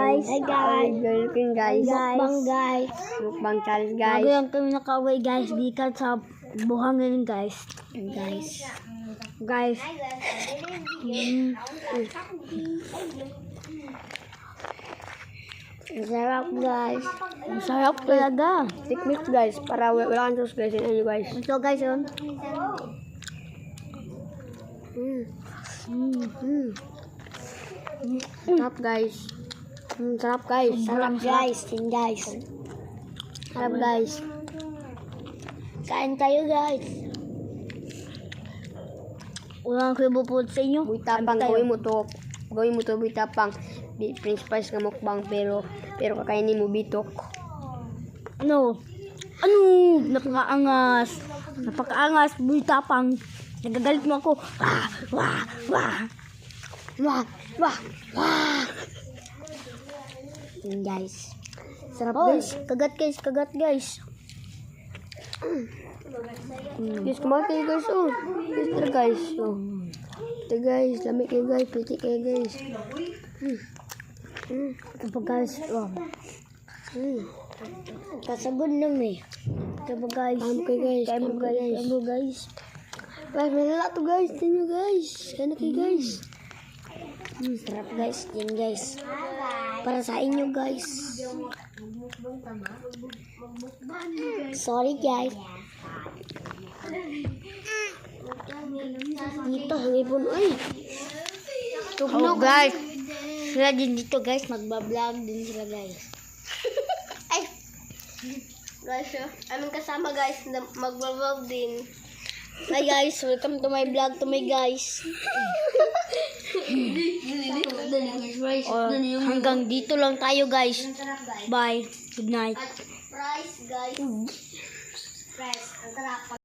guys. Hi guys. Looking guys. Mukbang guys. Mukbang challenge guys. Bago yung kami nakaway guys. Dikat sa buhangin guys. Guys. Guys. Ang sarap guys. Ang sarap talaga. Tikmix guys. Para wala kang sauce guys. Yan guys. Ito guys yun. Sarap guys. Sarap guys. Sarap guys. Yan guys. Sarap guys. Kain tayo guys. Walang kibupod sa inyo. Buy tapang. Gawin mo to. Buy tapang. French fries nga mukbang pero kakainin mo bitok. Ano? Napakaangas. Napakaangas. Buy tapang. Nagagalit mo ako. Wah! Wah! Wah! Wah! Wah! Wah! Yan guys. Sarap Oh, guys. kagat guys. Kagat guys. Guys, kumain kayo guys. Oh. Guys, tara guys. Oh. Ito guys. Lamig kayo guys. Piti kayo guys. Ito pa guys. Oh. Kasagod lang eh. Ito pa guys. Kain mo kayo guys. Kain mo guys. Kain mo guys. Guys, malala to guys. Tingnan nyo guys. Kain na kayo guys. Sarap guys. Yan guys. Para sa inyo guys. Sorry guys. Dito, hangipon. Ay! Oh guys. Sila din dito guys. Magbablog din sila guys. Ay! Guys, aming kasama guys. Mag-vlog din. Hi guys. Welcome to my vlog. To my guys. Hanggang dito lang tayo guys. Bye. Good night. Fries guys. Fries. Ang sarap.